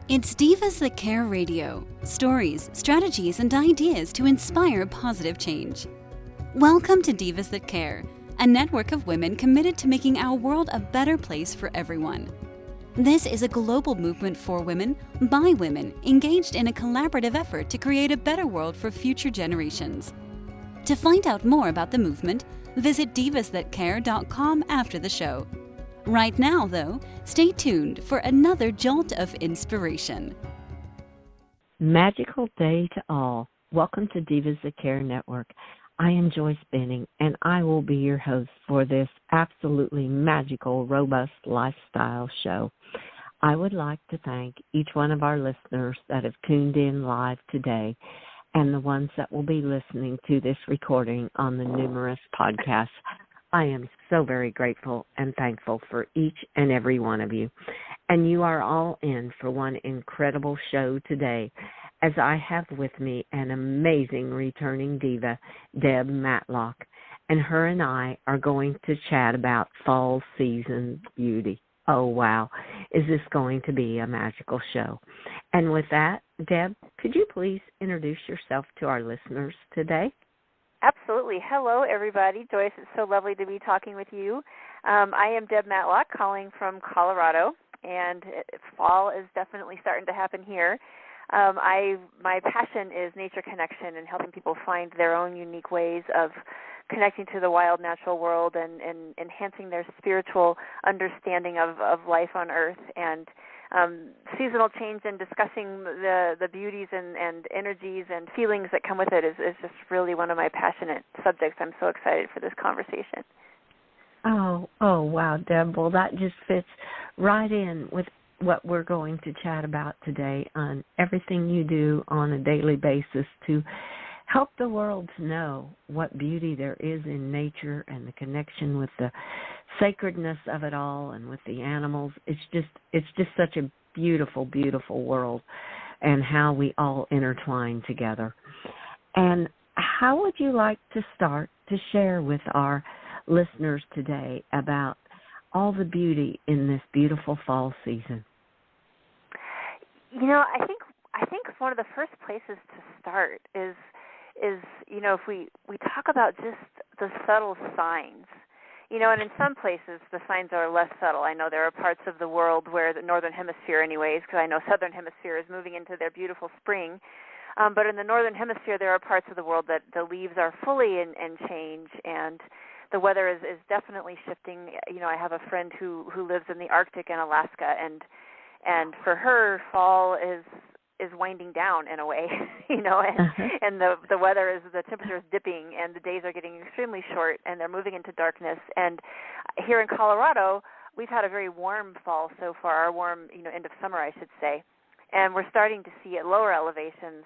It's Divas That Care Radio. Stories, strategies, and ideas to inspire positive change. Welcome to Divas That Care, a network of women committed to making our world a better place for everyone. This is a global movement for women, by women, engaged in a collaborative effort to create a better world for future generations. To find out more about the movement, visit divasthatcare.com after the show. Right now, though, stay tuned for another jolt of inspiration. Magical day to all. Welcome to Divas That Care Network. I am Joyce Benning, and I will be your host for this absolutely magical, robust lifestyle show. I would like to thank each one of our listeners that have tuned in live today and the ones that will be listening to this recording on the numerous podcasts. I am so very grateful and thankful for each and every one of you. And you are all in for one incredible show today, as I have with me an amazing returning diva, Deb Matlock, and her and I are going to chat about fall season beauty. Oh, wow. Is this going to be a magical show? And with that, Deb, could you please introduce yourself to our listeners today? Absolutely. Hello, everybody. Joyce, it's so lovely to be talking with you. I am Deb Matlock, calling from Colorado, and fall is definitely starting to happen here. My passion is nature connection and helping people find their own unique ways of connecting to the wild natural world and enhancing their spiritual understanding of life on Earth, and seasonal change and discussing the beauties and energies and feelings that come with it is just really one of my passionate subjects. I'm so excited for this conversation. Oh, wow, Deb. Well, that just fits right in with what we're going to chat about today on everything you do on a daily basis to help the world to know what beauty there is in nature and the connection with the sacredness of it all and with the animals. It's just such a beautiful, beautiful world, and how we all intertwine together. And how would you like to start to share with our listeners today about all the beauty in this beautiful fall season? You know, I think one of the first places to start is if we talk about just the subtle signs, and in some places the signs are less subtle. I know there are parts of the world where the northern hemisphere anyways, because I know southern hemisphere is moving into their beautiful spring, but in the northern hemisphere there are parts of the world that the leaves are fully in change, and the weather is definitely shifting. I have a friend who lives in the Arctic in Alaska, and for her fall is winding down in a way, and the weather the temperature is dipping, and the days are getting extremely short, and they're moving into darkness. And here in Colorado, we've had a very warm fall so far, warm, end of summer, I should say, and we're starting to see at lower elevations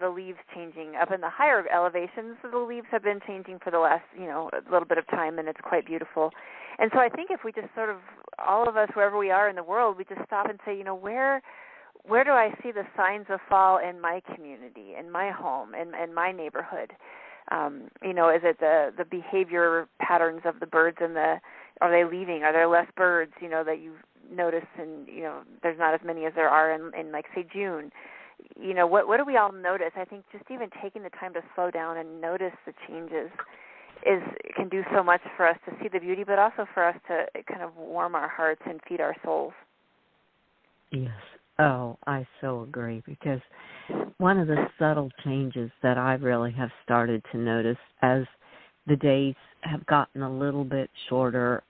the leaves changing. Up in the higher elevations, the leaves have been changing for the last, a little bit of time, and it's quite beautiful. And so I think if we just sort of, all of us, wherever we are in the world, we just stop and say, where do I see the signs of fall in my community, in my home, in my neighborhood? Is it the behavior patterns of the birds are they leaving? Are there less birds, that you notice, and, there's not as many as there are in like, say, June? What do we all notice? I think just even taking the time to slow down and notice the changes can do so much for us to see the beauty, but also for us to kind of warm our hearts and feed our souls. Yes. Oh, I so agree, because one of the subtle changes that I really have started to notice as the days have gotten a little bit shorter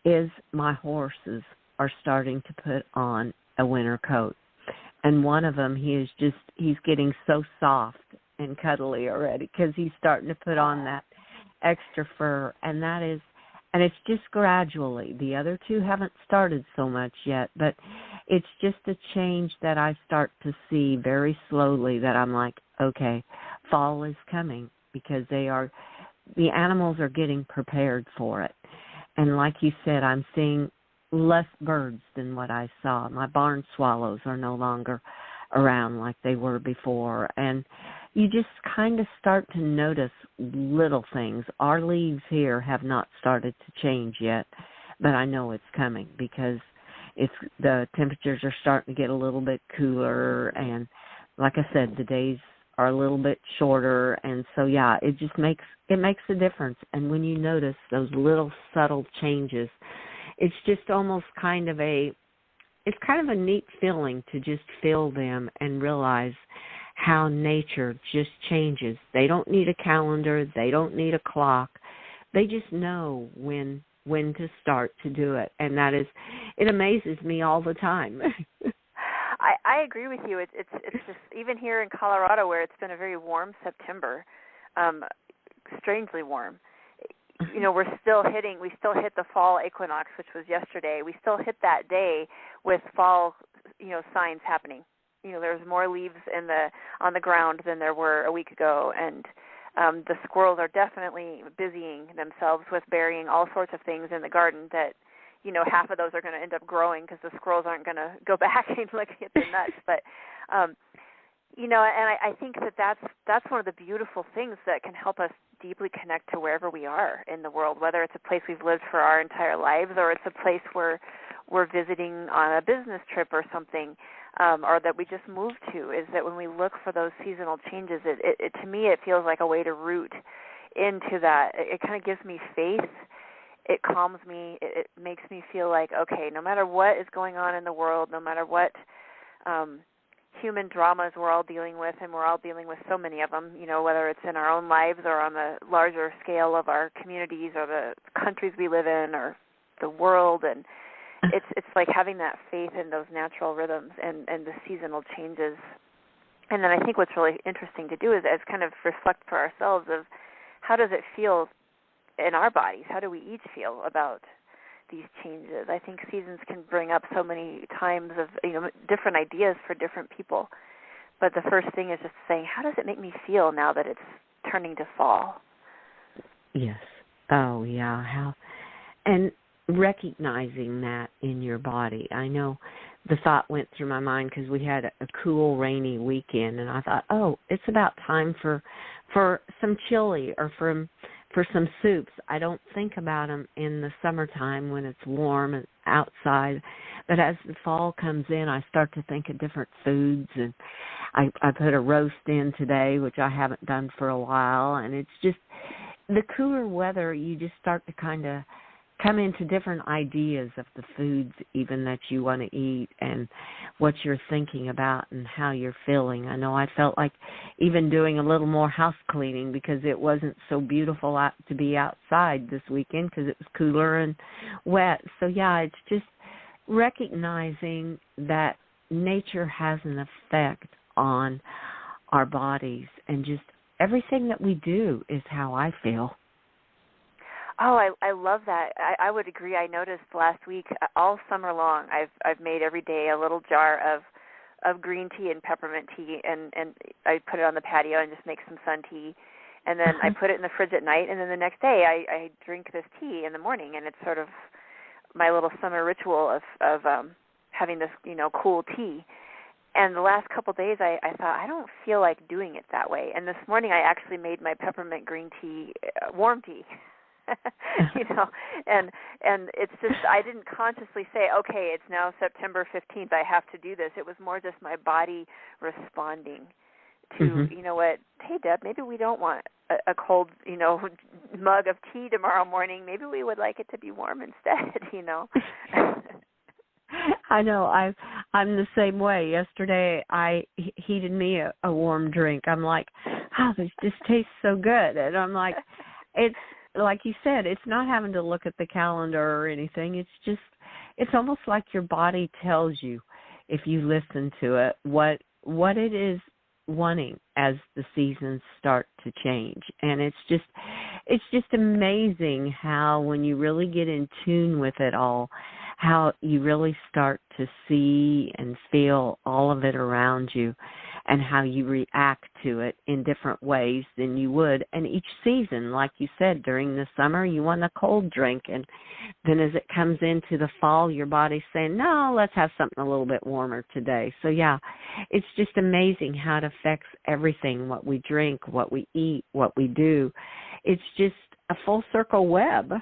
is my horses are starting to put on a winter coat. And one of them, he's getting so soft and cuddly already because he's starting to put on that extra fur, and it's just gradually. The other two haven't started so much yet, but it's just a change that I start to see very slowly, that I'm like, okay, fall is coming, because the animals are getting prepared for it. And like you said, I'm seeing less birds than what I saw. My barn swallows are no longer around like they were before, and you just kind of start to notice little things. Our leaves here have not started to change yet, but I know it's coming, because the temperatures are starting to get a little bit cooler, and like I said, the days are a little bit shorter, and so yeah, it makes a difference. And when you notice those little subtle changes, it's just almost kind of a neat feeling to just feel them and realize how nature just changes. They don't need a calendar, they don't need a clock. They just know when to start to do it, and it amazes me all the time. I agree with you. It's just, even here in Colorado, where it's been a very warm September, strangely warm. You know, we still hit the fall equinox, which was yesterday. We still hit that day with fall, signs happening. There's more leaves on the ground than there were a week ago, and the squirrels are definitely busying themselves with burying all sorts of things in the garden that, half of those are going to end up growing because the squirrels aren't going to go back and look at the nuts. But, and I think that's one of the beautiful things that can help us deeply connect to wherever we are in the world, whether it's a place we've lived for our entire lives or it's a place where we're visiting on a business trip or something, or that we just moved to, is that when we look for those seasonal changes, it to me, it feels like a way to root into that. It kind of gives me faith. It calms me. It makes me feel like, okay, no matter what is going on in the world, no matter what human dramas we're all dealing with, and we're all dealing with so many of them, whether it's in our own lives or on the larger scale of our communities or the countries we live in or the world, and it's like having that faith in those natural rhythms and the seasonal changes. And then I think what's really interesting to do is kind of reflect for ourselves of how does it feel in our bodies? How do we each feel about these changes? I think seasons can bring up so many times of different ideas for different people. But the first thing is just saying, how does it make me feel now that it's turning to fall? Yes. Oh, yeah. How? And recognizing that in your body. I know the thought went through my mind because we had a cool, rainy weekend, and I thought, oh, it's about time for some chili or for some soups. I don't think about them in the summertime when it's warm and outside, but as the fall comes in, I start to think of different foods, and I put a roast in today, which I haven't done for a while, and it's just the cooler weather, you just start to kind of come into different ideas of the foods even that you want to eat and what you're thinking about and how you're feeling. I know I felt like even doing a little more house cleaning because it wasn't so beautiful to be outside this weekend because it was cooler and wet. So, yeah, it's just recognizing that nature has an effect on our bodies, and just everything that we do is how I feel. Oh, I love that. I would agree. I noticed last week, all summer long, I've made every day a little jar of green tea and peppermint tea, and I put it on the patio and just make some sun tea, and then I put it in the fridge at night, and then the next day I drink this tea in the morning, and it's sort of my little summer ritual of having this cool tea. And the last couple of days, I thought, I don't feel like doing it that way. And this morning, I actually made my peppermint green tea warm tea. and it's just, I didn't consciously say, okay, it's now September 15th, I have to do this. It was more just my body responding to, you know what, hey, Deb, maybe we don't want a cold, mug of tea tomorrow morning. Maybe we would like it to be warm instead, I know. I'm the same way. Yesterday, I heated me a warm drink. I'm like, oh, this just tastes so good. And I'm like, it's, like you said, it's not having to look at the calendar or anything. It's almost like your body tells you, if you listen to it, what it is wanting as the seasons start to change. And it's just amazing how when you really get in tune with it all, how you really start to see and feel all of it around you and how you react to it in different ways than you would. And each season, like you said, during the summer, you want a cold drink. And then as it comes into the fall, your body's saying, no, let's have something a little bit warmer today. So, yeah, it's just amazing how it affects everything, what we drink, what we eat, what we do. It's just a full circle web.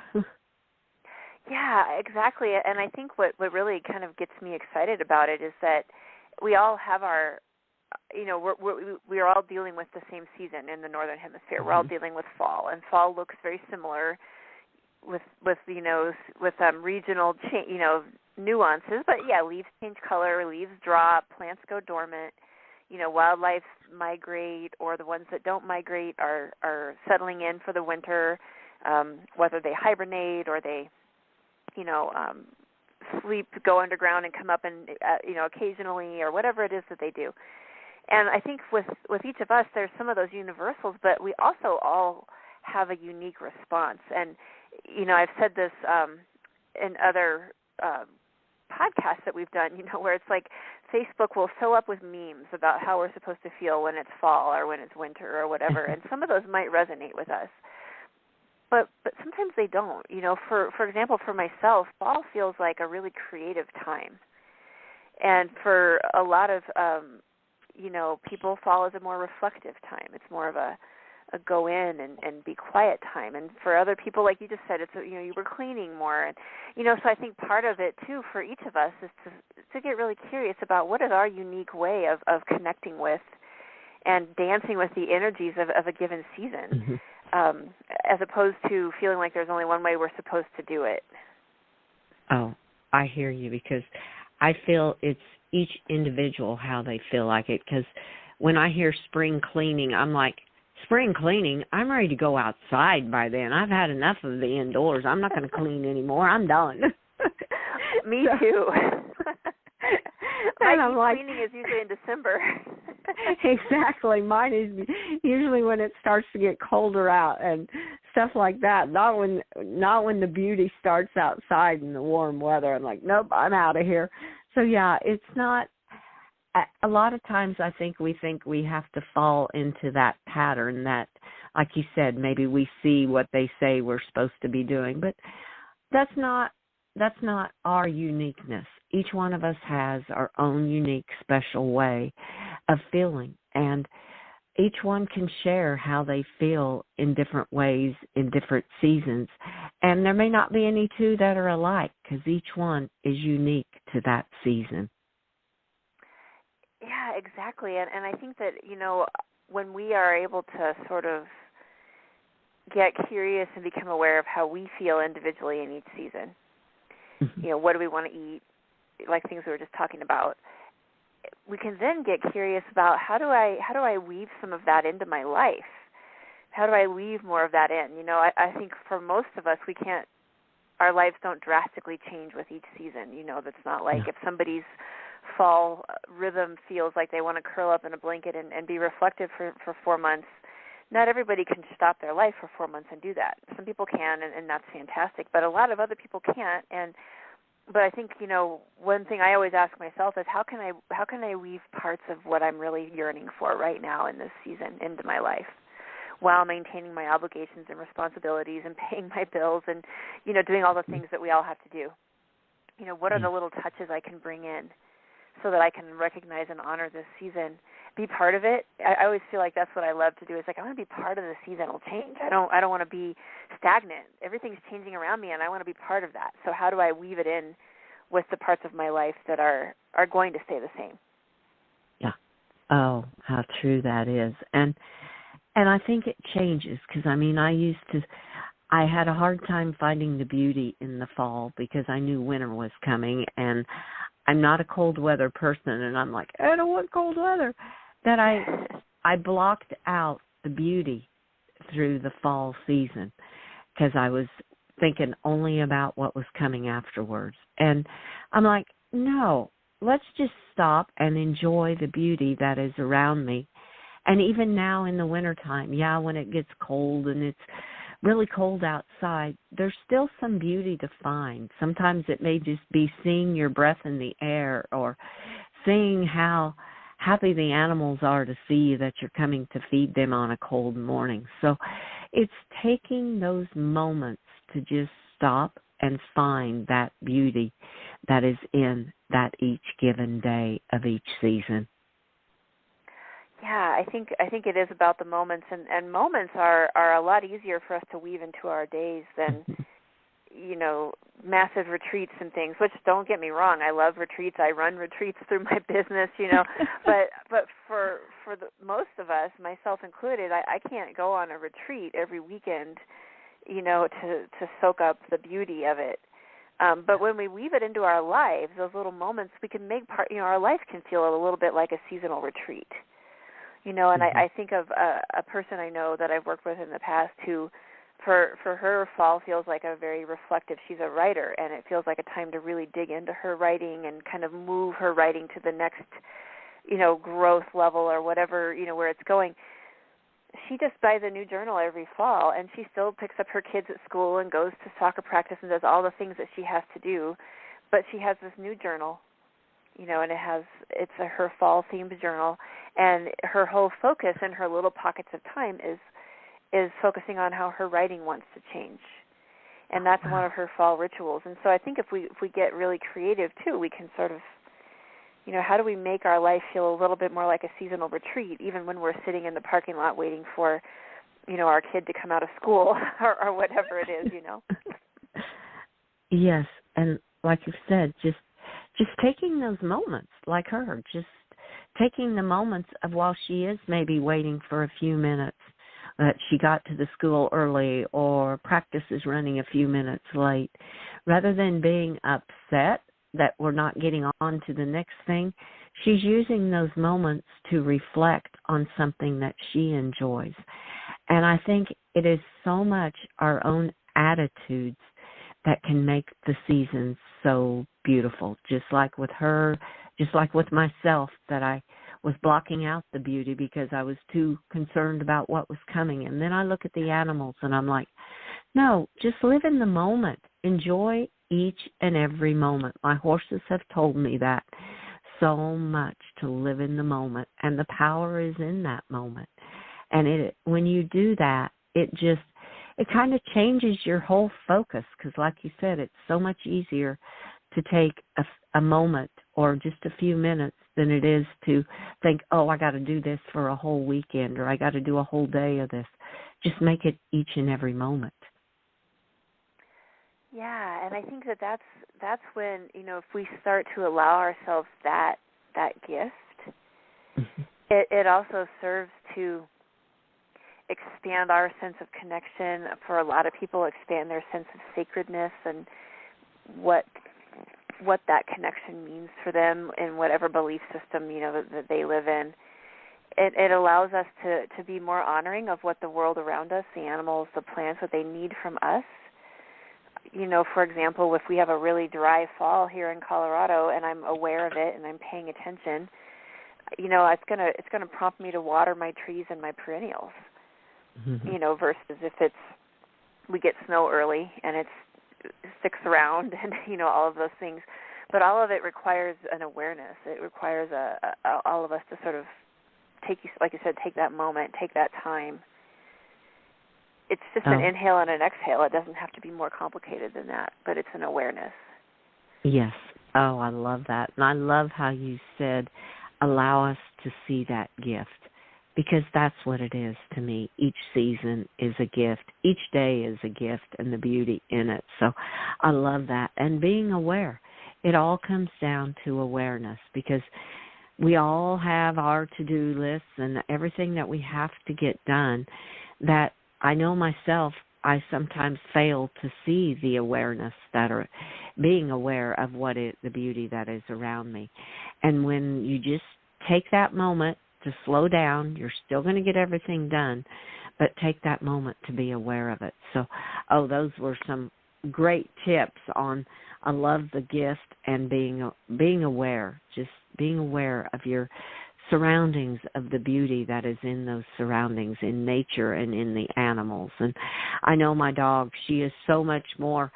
Yeah, exactly. And I think what really kind of gets me excited about it is that we all have our, we're all dealing with the same season in the Northern Hemisphere. We're all dealing with fall, and fall looks very similar with regional nuances. But yeah, leaves change color, leaves drop, plants go dormant. Wildlife migrate, or the ones that don't migrate are settling in for the winter, whether they hibernate or they sleep, go underground and come up and occasionally, or whatever it is that they do. And I think with each of us, there's some of those universals, but we also all have a unique response. And I've said this in other podcasts that we've done, where it's like Facebook will fill up with memes about how we're supposed to feel when it's fall or when it's winter or whatever, and some of those might resonate with us. But sometimes they don't. For example, for myself, fall feels like a really creative time. And for a lot of, people, fall is a more reflective time. It's more of a go in and be quiet time. And for other people, like you just said, it's, you were cleaning more. And, so I think part of it, too, for each of us is to get really curious about what is our unique way of connecting with and dancing with the energies of a given season. As opposed to feeling like there's only one way we're supposed to do it. Oh, I hear you, because I feel it's each individual how they feel like it. Because when I hear spring cleaning, I'm like, spring cleaning? I'm ready to go outside by then. I've had enough of the indoors. I'm not going to clean anymore. I'm done. Me too. And My I'm like, cleaning is usually in December. Exactly. Mine is usually when it starts to get colder out and stuff like that. Not when the beauty starts outside in the warm weather. I'm like, nope, I'm out of here. So yeah, it's not. A lot of times I think we have to fall into that pattern that, like you said, maybe we see what they say we're supposed to be doing, but that's not our uniqueness. Each one of us has our own unique, special way of feeling, and each one can share how they feel in different ways in different seasons. And there may not be any two that are alike, because each one is unique to that season. Yeah, exactly. And I think that, when we are able to sort of get curious and become aware of how we feel individually in each season, what do we want to eat, like things we were just talking about, we can then get curious about how do I weave some of that into my life? How do I weave more of that in? I think for most of us, our lives don't drastically change with each season. That's not like if somebody's fall rhythm feels like they want to curl up in a blanket and be reflective for 4 months. Not everybody can stop their life for 4 months and do that. Some people can, and that's fantastic, but a lot of other people can't. But I think, one thing I always ask myself is how can I weave parts of what I'm really yearning for right now in this season into my life, while maintaining my obligations and responsibilities and paying my bills and, doing all the things that we all have to do. What are the little touches I can bring in so that I can recognize and honor this season, be part of it? I always feel like that's what I love to do. Is like, I want to be part of the season. It'll change. I don't want to be stagnant. Everything's changing around me, and I want to be part of that. So how do I weave it in with the parts of my life that are going to stay the same? Yeah. Oh, how true that is. And I think it changes, because, I had a hard time finding the beauty in the fall because I knew winter was coming, and I'm not a cold weather person, and I'm like, I don't want cold weather. That I blocked out the beauty through the fall season because I was thinking only about what was coming afterwards. And I'm like, no, let's just stop and enjoy the beauty that is around me. And even now in the wintertime, when it gets cold and it's really cold outside, there's still some beauty to find. Sometimes it may just be seeing your breath in the air, or seeing how happy the animals are to see you, that you're coming to feed them on a cold morning. So it's taking those moments to just stop and find that beauty that is in that each given day of each season. Yeah, I think it is about the moments, and moments are a lot easier for us to weave into our days than, massive retreats and things, which don't get me wrong, I love retreats. I run retreats through my business, but for most of us, myself included, I can't go on a retreat every weekend, to soak up the beauty of it. But when we weave it into our lives, those little moments, we can make our life can feel a little bit like a seasonal retreat. And I think of a person I know that I've worked with in the past who, for her, fall feels like a very reflective. She's a writer, and it feels like a time to really dig into her writing and kind of move her writing to the next, growth level or whatever, where it's going. She just buys a new journal every fall, and she still picks up her kids at school and goes to soccer practice and does all the things that she has to do, but she has this new journal, and it's her fall-themed journal, and her whole focus in her little pockets of time is focusing on how her writing wants to change. And that's one of her fall rituals. And so I think if we get really creative, too, we can sort of, how do we make our life feel a little bit more like a seasonal retreat, even when we're sitting in the parking lot waiting for, our kid to come out of school or whatever it is, Yes, and like you said, just taking those moments like her, just taking the moments of while she is maybe waiting for a few minutes, that she got to the school early or practice is running a few minutes late, rather than being upset that we're not getting on to the next thing, she's using those moments to reflect on something that she enjoys. And I think it is so much our own attitudes that can make the seasons so beautiful, just like with her, just like with myself, that I was blocking out the beauty because I was too concerned about what was coming. And then I look at the animals and I'm like, no, just live in the moment. Enjoy each and every moment. My horses have told me that so much, to live in the moment. And the power is in that moment. And when you do that, it kind of changes your whole focus, because like you said, it's so much easier to take a moment or just a few minutes than it is to think, oh, I got to do this for a whole weekend, or I got to do a whole day of this. Just make it each and every moment. Yeah, and I think that's when, if we start to allow ourselves that gift, it also serves to expand our sense of connection. For a lot of people, expand their sense of sacredness and what that connection means for them in whatever belief system, that they live in. It allows us to be more honoring of what the world around us, the animals, the plants, what they need from us. For example, if we have a really dry fall here in Colorado and I'm aware of it and I'm paying attention, it's gonna prompt me to water my trees and my perennials. Versus if we get snow early and it sticks around and all of those things. But all of it requires an awareness. It requires all of us to sort of take that moment, take that time. It's just an inhale and an exhale. It doesn't have to be more complicated than that, but it's an awareness. Yes. Oh, I love that. And I love how you said, allow us to see that gift, because that's what it is to me. Each season is a gift. Each day is a gift, and the beauty in it. So I love that. And being aware. It all comes down to awareness, because we all have our to-do lists and everything that we have to get done, that I know myself, I sometimes fail to see the awareness being aware of the beauty that is around me. And when you just take that moment to slow down, you're still going to get everything done, but take that moment to be aware of it. So, those were some great tips on, I love the gift and being aware, just being aware of your surroundings, of the beauty that is in those surroundings, in nature and in the animals. And I know my dog, she is so much more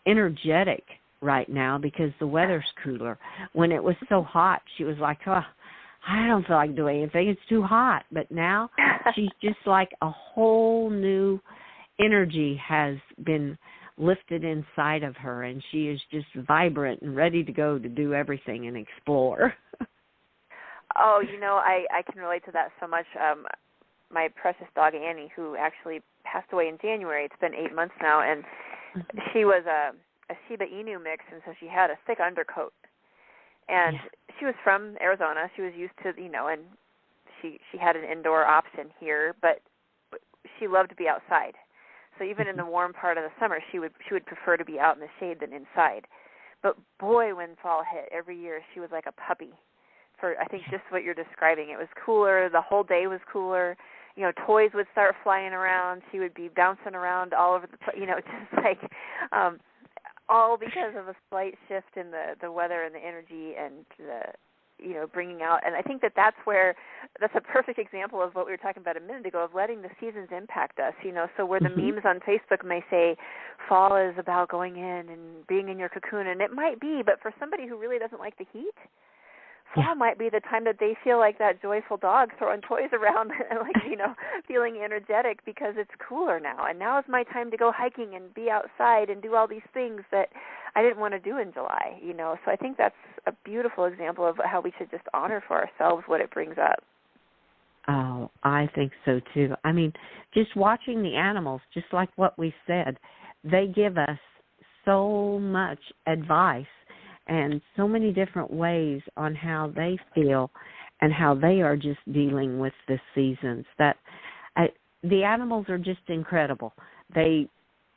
energetic right now because the weather's cooler. When it was so hot, she was like, I don't feel like doing anything. It's too hot. But now she's just like a whole new energy has been lifted inside of her, and she is just vibrant and ready to go to do everything and explore. I can relate to that so much. My precious dog, Annie, who actually passed away in January, it's been 8 months now, and she was a Shiba Inu mix, and so she had a thick undercoat. And she was from Arizona. She was used to, and she had an indoor option here, but she loved to be outside. So even in the warm part of the summer, she would prefer to be out in the shade than inside. But boy, when fall hit, every year she was like a puppy. For I think just what you're describing, it was cooler. The whole day was cooler. Toys would start flying around. She would be bouncing around all over the place. Just like all because of a slight shift in the weather and the energy and the bringing out. And I think that's a perfect example of what we were talking about a minute ago, of letting the seasons impact us. So where the memes on Facebook may say fall is about going in and being in your cocoon, and it might be, but for somebody who really doesn't like the heat, fall might be the time that they feel like that joyful dog throwing toys around and feeling energetic because it's cooler now. And now is my time to go hiking and be outside and do all these things that I didn't want to do in July, So I think that's a beautiful example of how we should just honor for ourselves what it brings up. Oh, I think so too. I mean, just watching the animals, just like what we said, they give us so much advice and so many different ways on how they feel and how they are just dealing with the seasons. The animals are just incredible. They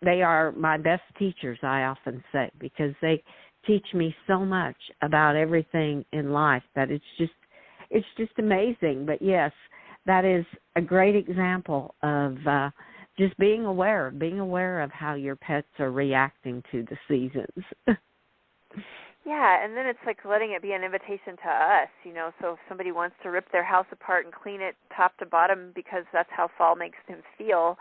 are my best teachers, I often say, because they teach me so much about everything in life that it's just amazing. But yes, that is a great example of just being aware of how your pets are reacting to the seasons. Yeah, and then it's like letting it be an invitation to us, so if somebody wants to rip their house apart and clean it top to bottom because that's how fall makes them feel,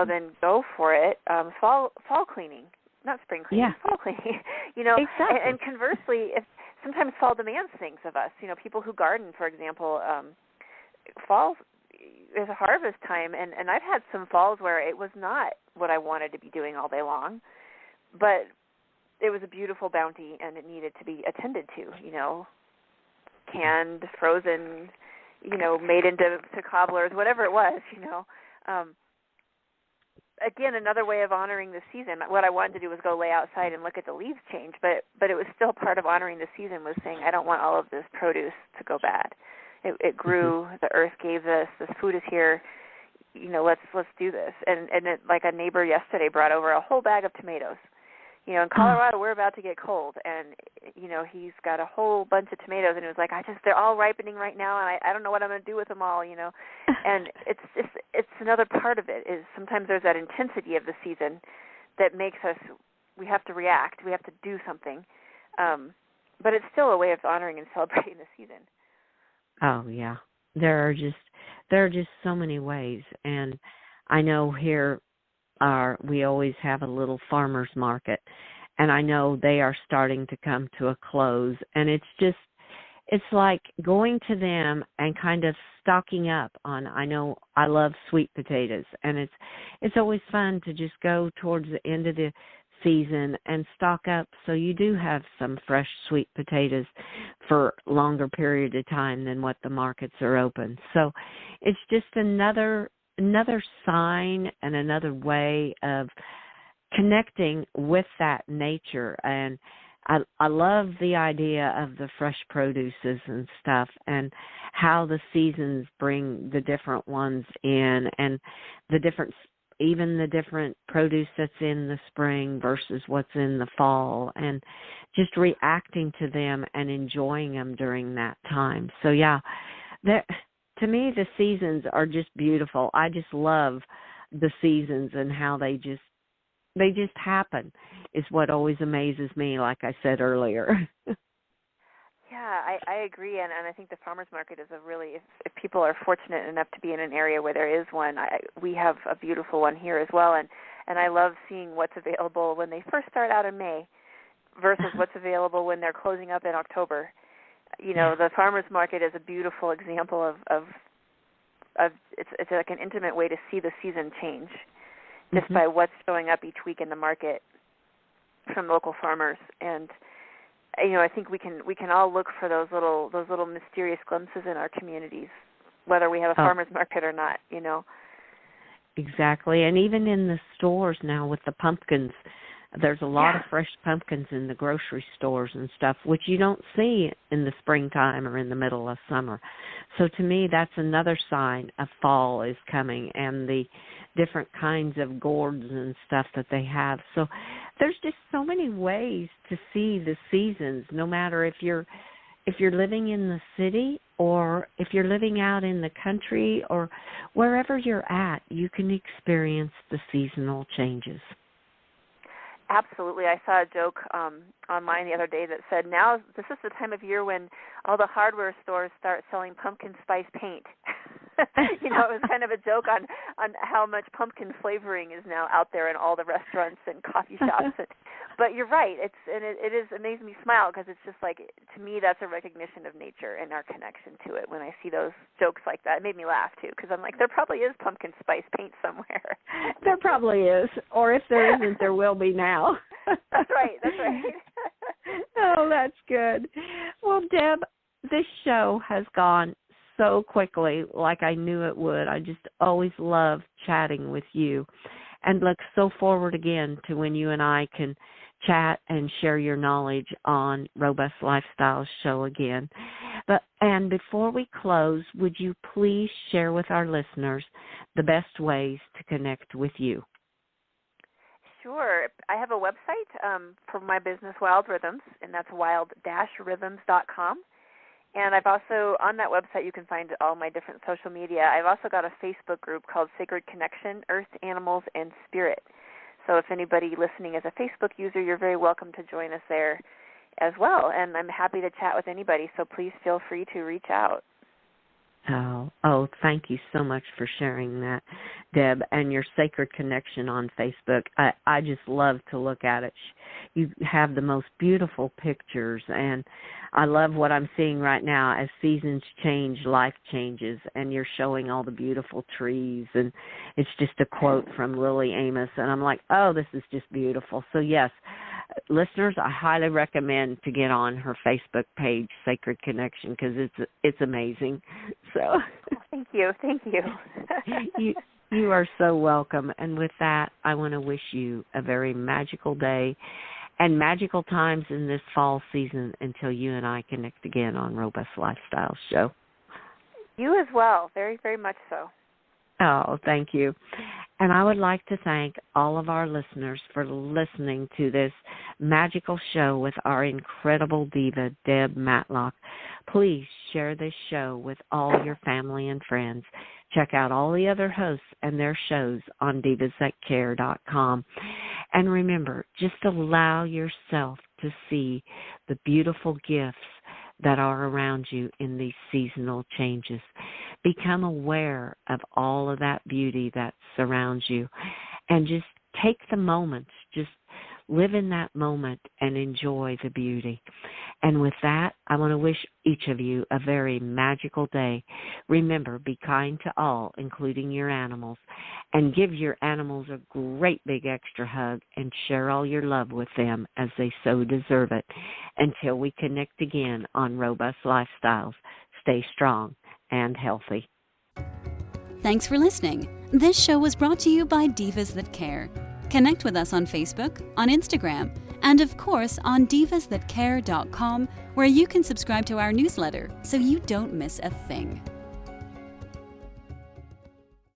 then go for it. Fall cleaning, not spring cleaning, fall cleaning, Exactly. And conversely, if sometimes fall demands things of us, people who garden, for example, fall is a harvest time, and I've had some falls where it was not what I wanted to be doing all day long, but it was a beautiful bounty, and it needed to be attended to, canned, frozen, made into cobblers, whatever it was, Again, another way of honoring the season. What I wanted to do was go lay outside and look at the leaves change, but it was still part of honoring the season was saying, I don't want all of this produce to go bad. It grew, the earth gave this food is here, let's do this. And it, like a neighbor yesterday brought over a whole bag of tomatoes. In Colorado, we're about to get cold, and, he's got a whole bunch of tomatoes, and it was like, they're all ripening right now, and I don't know what I'm going to do with them all, And it's another part of it is sometimes there's that intensity of the season that makes us, we have to react, we have to do something. But it's still a way of honoring and celebrating the season. Oh, yeah. There are just so many ways, and I know here, we always have a little farmer's market, and I know they are starting to come to a close, and it's like going to them and kind of stocking up on, I know I love sweet potatoes, and it's always fun to just go towards the end of the season and stock up so you do have some fresh sweet potatoes for a longer period of time than what the markets are open. So it's just another sign and another way of connecting with that nature. And I love the idea of the fresh produces and stuff and how the seasons bring the different ones in and even the different produce that's in the spring versus what's in the fall, and just reacting to them and enjoying them during that time. So yeah, to me, the seasons are just beautiful. I just love the seasons and how they just happen is what always amazes me, like I said earlier. Yeah, I agree, and I think the farmers market is if people are fortunate enough to be in an area where there is one, we have a beautiful one here as well, and I love seeing what's available when they first start out in May versus what's available when they're closing up in October. The farmers market is a beautiful example of it's like an intimate way to see the season change just by what's showing up each week in the market from local farmers. And I think we can all look for those little mysterious glimpses in our communities, whether we have a farmers market or not. Exactly. And even in the stores now with the pumpkins, there's a lot of fresh pumpkins in the grocery stores and stuff, which you don't see in the springtime or in the middle of summer. So to me, that's another sign of fall is coming, and the different kinds of gourds and stuff that they have. So there's just so many ways to see the seasons, no matter if you're living in the city or if you're living out in the country or wherever you're at, you can experience the seasonal changes. Absolutely. I saw a joke online the other day that said, now this is the time of year when all the hardware stores start selling pumpkin spice paint. It was kind of a joke on how much pumpkin flavoring is now out there in all the restaurants and coffee shops. But you're right. It makes me smile because it's just like, to me, that's a recognition of nature and our connection to it. When I see those jokes like that, it made me laugh too, because I'm like, there probably is pumpkin spice paint somewhere. There probably is, or if there isn't, there will be now. That's right. Oh, that's good. Well, Deb, this show has gone so quickly, like I knew it would. I just always love chatting with you, and look so forward again to when you and I can chat and share your knowledge on Robust Lifestyles show again. And before we close, would you please share with our listeners the best ways to connect with you? Sure. I have a website for my business, Wild Rhythms, and that's wild-rhythms.com. And I've also, on that website, you can find all my different social media. I've also got a Facebook group called Sacred Connection, Earth, Animals, and Spirit. So if anybody listening is a Facebook user, you're very welcome to join us there as well. And I'm happy to chat with anybody, so please feel free to reach out. Oh, thank you so much for sharing that, Deb, and your Sacred Connection on Facebook. I just love to look at it. You have the most beautiful pictures, and I love what I'm seeing right now. As seasons change, life changes, and you're showing all the beautiful trees, and it's just a quote from Lily Amos, and I'm like, oh, this is just beautiful. So, yes, listeners, I highly recommend to get on her Facebook page, Sacred Connection, because it's amazing. So, thank you. You are so welcome. And with that, I want to wish you a very magical day and magical times in this fall season until you and I connect again on Robust Lifestyles show. You as well. Very, very much so. Oh, thank you. And I would like to thank all of our listeners for listening to this magical show with our incredible diva, Deb Matlock. Please share this show with all your family and friends. Check out all the other hosts and their shows on divasthatcare.com. And remember, just allow yourself to see the beautiful gifts that are around you in these seasonal changes. Become aware of all of that beauty that surrounds you, and just take the moments, just live in that moment and enjoy the beauty. And with that, I want to wish each of you a very magical day. Remember, be kind to all, including your animals, and give your animals a great big extra hug and share all your love with them as they so deserve it. Until we connect again on Robust Lifestyles, stay strong and healthy. Thanks for listening. This show was brought to you by Divas That Care. Connect with us on Facebook, on Instagram, and of course on divasthatcare.com, where you can subscribe to our newsletter so you don't miss a thing.